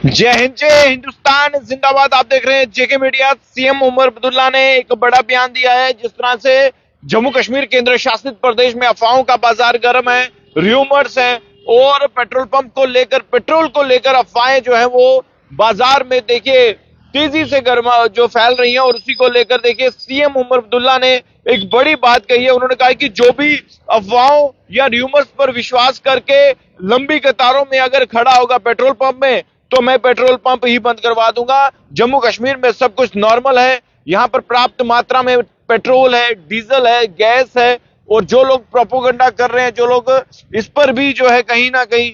जय हिंद, जय हिंदुस्तान जिंदाबाद। आप देख रहे हैं जेके मीडिया। सीएम उमर अब्दुल्ला ने एक बड़ा बयान दिया है। जिस तरह से जम्मू कश्मीर केंद्र शासित प्रदेश में अफवाहों का बाजार गर्म है, र्यूमर्स हैं और पेट्रोल पंप को लेकर, पेट्रोल को लेकर अफवाहें जो है वो बाजार में देखिए तेजी से गर्मा जो फैल रही हैं और उसी को लेकर देखिए सीएम उमर अब्दुल्ला ने एक बड़ी बात कही है। उन्होंने कहा कि जो भी अफवाहों या र्यूमर्स पर विश्वास करके लंबी कतारों में अगर खड़ा होगा पेट्रोल पंप में, तो मैं पेट्रोल पंप ही बंद करवा दूंगा। जम्मू कश्मीर में सब कुछ नॉर्मल है, यहाँ पर पर्याप्त मात्रा में पेट्रोल है, डीजल है, गैस है। और जो लोग प्रोपोगंडा कर रहे हैं, जो लोग इस पर भी जो है कहीं ना कहीं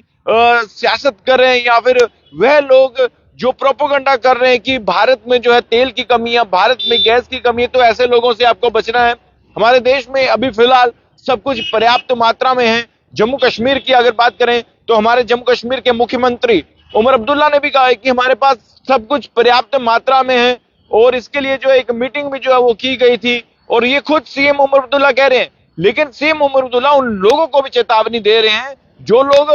सियासत कर रहे हैं, या फिर वह लोग जो प्रोपोगंडा कर रहे हैं कि भारत में जो है तेल की कमी है, भारत में गैस की कमी है, तो ऐसे लोगों से आपको बचना है। हमारे देश में अभी फिलहाल सब कुछ पर्याप्त मात्रा में है। जम्मू कश्मीर की अगर बात करें तो हमारे जम्मू कश्मीर के मुख्यमंत्री उमर अब्दुल्ला ने भी कहा है कि हमारे पास सब कुछ पर्याप्त मात्रा में है। और इसके लिए जो एक मीटिंग भी जो है वो की गई थी और ये खुद सीएम उमर अब्दुल्ला कह रहे हैं। लेकिन सीएम उमर अब्दुल्ला उन लोगों को भी चेतावनी दे रहे हैं जो लोग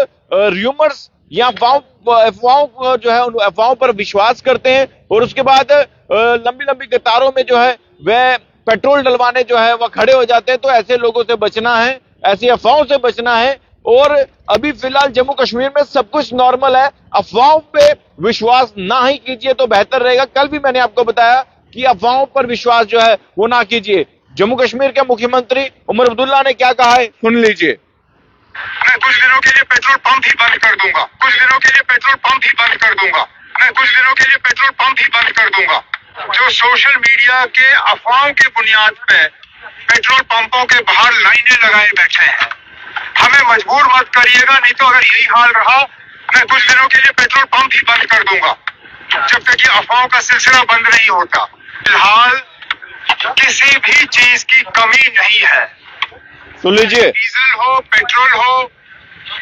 र्यूमर्स या अफवाहों को जो है उन अफवाहों पर विश्वास करते हैं और उसके बाद लंबी लंबी कतारों में जो है वह पेट्रोल डलवाने जो है वह खड़े हो जाते हैं। तो ऐसे लोगों से बचना है, ऐसी अफवाहों से बचना है। और अभी फिलहाल जम्मू कश्मीर में सब कुछ नॉर्मल है, अफवाहों पे विश्वास ना ही कीजिए तो बेहतर रहेगा। कल भी मैंने आपको बताया कि अफवाहों पर विश्वास जो है वो ना कीजिए। जम्मू कश्मीर के मुख्यमंत्री उमर अब्दुल्ला ने क्या कहा है, सुन लीजिए। मैं कुछ दिनों के लिए पेट्रोल पंप ही बंद कर दूंगा, कुछ दिनों के लिए पेट्रोल पंप ही बंद कर दूंगा, मैं कुछ दिनों के लिए पेट्रोल पंप ही बंद कर दूंगा। जो सोशल मीडिया के अफवाहों की बुनियाद पे पेट्रोल पंपों के बाहर लाइनें लगाए बैठे हैं, हमें मजबूर मत करिएगा। नहीं तो अगर यही हाल रहा, मैं कुछ दिनों के लिए पेट्रोल पंप ही बंद कर दूंगा जब तक ये अफवाहों का सिलसिला बंद नहीं होता। फिलहाल किसी भी चीज की कमी नहीं है। सुन लीजिए, डीजल हो, पेट्रोल हो,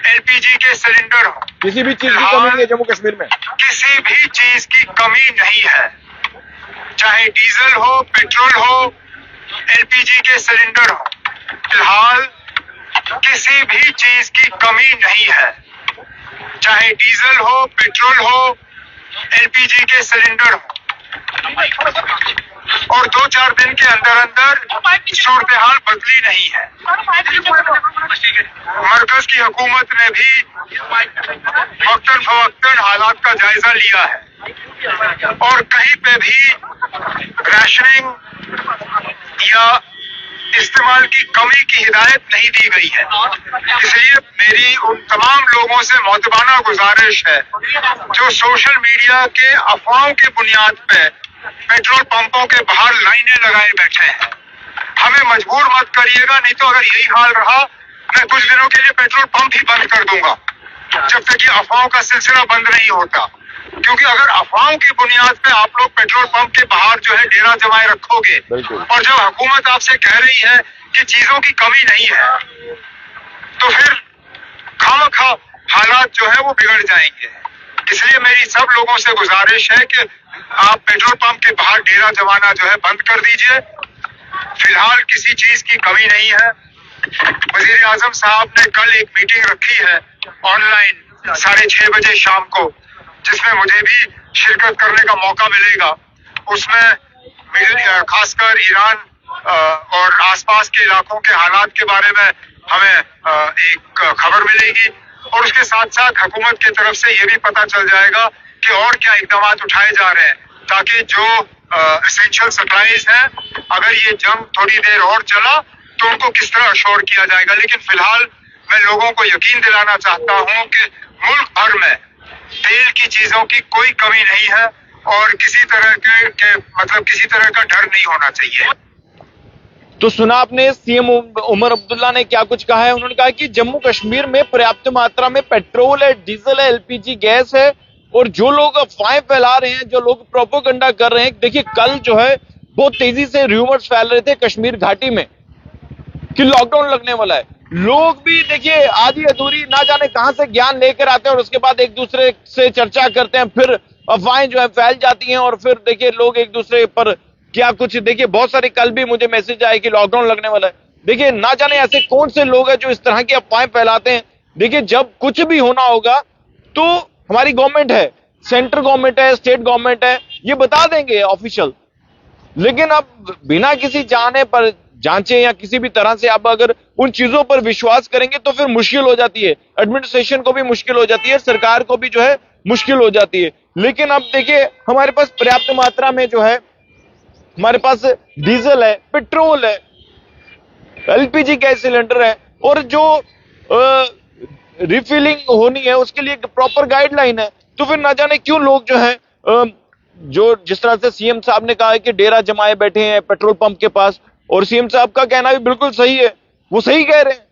एलपीजी के सिलेंडर हो, किसी भी चीज की कमी नहीं है जम्मू कश्मीर में। किसी भी चीज की कमी नहीं है। चाहे डीजल हो, पेट्रोल हो, एलपीजी के सिलेंडर हो, फिलहाल किसी भी चीज की कमी नहीं है। चाहे डीजल हो, पेट्रोल हो, एलपीजी के सिलेंडर हो। और 2-4 दिन के अंदर अंदर सूरत हाल बदली नहीं है। मरकज की हुकूमत ने भी वक्तन फवक्तन हालात का जायजा लिया है और कहीं पे भी राशनिंग या इस्तेमाल की कमी की हिदायत नहीं दी गई है। इसलिए मेरी उन तमाम लोगों से मोहतबाना गुजारिश है जो सोशल मीडिया के अफवाहों की बुनियाद पे पेट्रोल पंपों के बाहर लाइनें लगाए बैठे हैं, हमें मजबूर मत करिएगा। नहीं तो अगर यही हाल रहा, मैं कुछ दिनों के लिए पेट्रोल पंप ही बंद कर दूंगा जब तक ये अफवाहों का सिलसिला बंद नहीं होता। क्योंकि अगर अफवाहों की बुनियाद पे आप लोग पेट्रोल पंप के बाहर जो है डेरा जमाए रखोगे और जब हुकूमत आपसे कह रही है कि चीजों की कमी नहीं है, तो फिर खामखा हालात जो है वो बिगड़ जाएंगे। इसलिए मेरी सब लोगों से गुजारिश है कि आप पेट्रोल पंप के बाहर डेरा जमाना जो है बंद कर दीजिए। फिलहाल किसी चीज की कमी नहीं है। वजीर आजम साहब ने कल एक मीटिंग रखी है ऑनलाइन 6:30 बजे शाम को, जिसमें मुझे भी शिरकत करने का मौका मिलेगा। उसमें खासकर ईरान और आसपास के इलाकों के हालात के बारे में हमें एक खबर मिलेगी और उसके साथ साथ हुकूमत की तरफ से ये भी पता चल जाएगा कि और क्या इकदाम उठाए जा रहे हैं ताकि जो एसेंशियल सप्लाईज हैं, अगर ये जंग थोड़ी देर और चला तो उनको किस तरह अश्योर किया जाएगा। लेकिन फिलहाल मैं लोगों को यकीन दिलाना चाहता हूं कि मुल्क भर में तेल की चीजों की कोई कमी नहीं है और किसी तरह के मतलब किसी तरह का डर नहीं होना चाहिए। तो सुना आपने सीएम उमर अब्दुल्ला ने क्या कुछ कहा है। उन्होंने कहा कि जम्मू कश्मीर में पर्याप्त मात्रा में पेट्रोल है, डीजल है, एलपीजी गैस है। और जो लोग अफवाहें फैला रहे हैं, जो लोग प्रोपोगंडा कर रहे हैं, देखिए कल जो है बहुत तेजी से र्यूमर्स फैल रहे थे कश्मीर घाटी में कि लॉकडाउन लगने वाला है। लोग भी देखिए आधी अधूरी ना जाने कहां से ज्ञान लेकर आते हैं और उसके बाद एक दूसरे से चर्चा करते हैं, फिर अफवाहें जो है फैल जाती हैं और फिर देखिए लोग एक दूसरे पर क्या कुछ, देखिए बहुत सारे कल भी मुझे मैसेज आए कि लॉकडाउन लगने वाला है। देखिए ना जाने ऐसे कौन से लोग हैं जो इस तरह की अफवाहें फैलाते हैं। देखिए जब कुछ भी होना होगा तो हमारी गवर्नमेंट है, सेंट्रल गवर्नमेंट है, स्टेट गवर्नमेंट है, ये बता देंगे ऑफिशियल। लेकिन अब बिना किसी जाने पर जांचे या किसी भी तरह से आप अगर उन चीजों पर विश्वास करेंगे तो फिर मुश्किल हो जाती है, एडमिनिस्ट्रेशन को भी मुश्किल हो जाती है, सरकार को भी जो है मुश्किल हो जाती है। लेकिन अब देखिए हमारे पास पर्याप्त मात्रा में जो है हमारे पास डीजल है, पेट्रोल है, एलपीजी गैस सिलेंडर है, और जो रिफिलिंग होनी है उसके लिए प्रॉपर गाइडलाइन है। तो फिर ना जाने क्यों लोग जो है जो जिस तरह से सीएम साहब ने कहा है कि डेरा जमाए बैठे हैं पेट्रोल पंप के पास, और सीएम साहब का कहना भी बिल्कुल सही है, वो सही कह रहे हैं।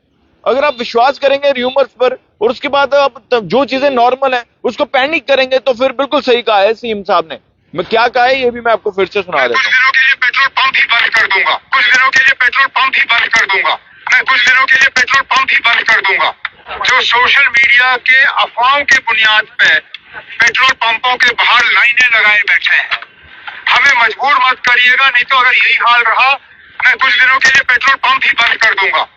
अगर आप विश्वास करेंगे र्यूमर्स पर और उसके बाद आप जो चीजें नॉर्मल है उसको पैनिक करेंगे तो फिर बिल्कुल सही कहा है सीएम साहब ने। मैं क्या कहा है ये भी मैं आपको फिर से सुना देता हूँ। कुछ दिनों के लिए पेट्रोल पंप ही बंद कर दूंगा, कुछ दिनों के लिए पेट्रोल पंप ही बंद कर दूंगा, मैं कुछ दिनों के लिए पेट्रोल पंप ही बंद कर दूंगा। जो सोशल मीडिया के अफवाहों के बुनियाद पे पेट्रोल पंपों के बाहर लाइनें लगाए बैठे हैं, हमें मजबूर मत करिएगा, नहीं तो अगर यही हाल रहा मैं कुछ दिनों के लिए पेट्रोल पंप ही बंद कर दूंगा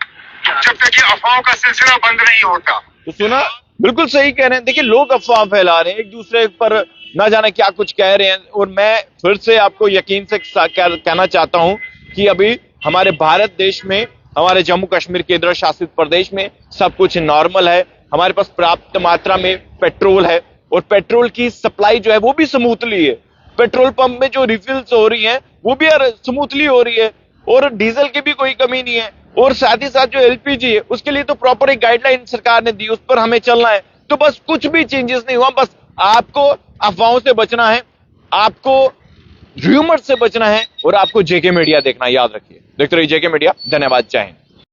जब तक ये अफवाहों का सिलसिला बंद नहीं होता। तो सुना, बिल्कुल सही कह रहे हैं। देखिए लोग अफवाह फैला रहे हैं, एक दूसरे पर ना जाने क्या कुछ कह रहे हैं, और मैं फिर से आपको यकीन से कहना चाहता हूं कि अभी हमारे भारत देश में, हमारे जम्मू कश्मीर केंद्र शासित प्रदेश में सब कुछ नॉर्मल है। हमारे पास पर्याप्त मात्रा में पेट्रोल है और पेट्रोल की सप्लाई जो है वो भी स्मूथली है। पेट्रोल पंप में जो रिफिल्स हो रही हैं वो भी स्मूथली हो रही है, और डीजल की भी कोई कमी नहीं है। और साथ ही साथ जो एलपीजी है उसके लिए तो प्रॉपर एक गाइडलाइन सरकार ने दी, उस पर हमें चलना है। तो बस कुछ भी चेंजेस नहीं हुआ, बस आपको अफवाहों से बचना है, आपको र्यूमर से बचना है, और आपको जेके मीडिया देखना है। याद रखिए, देखते रहिए जेके मीडिया। धन्यवाद, जय हिंद।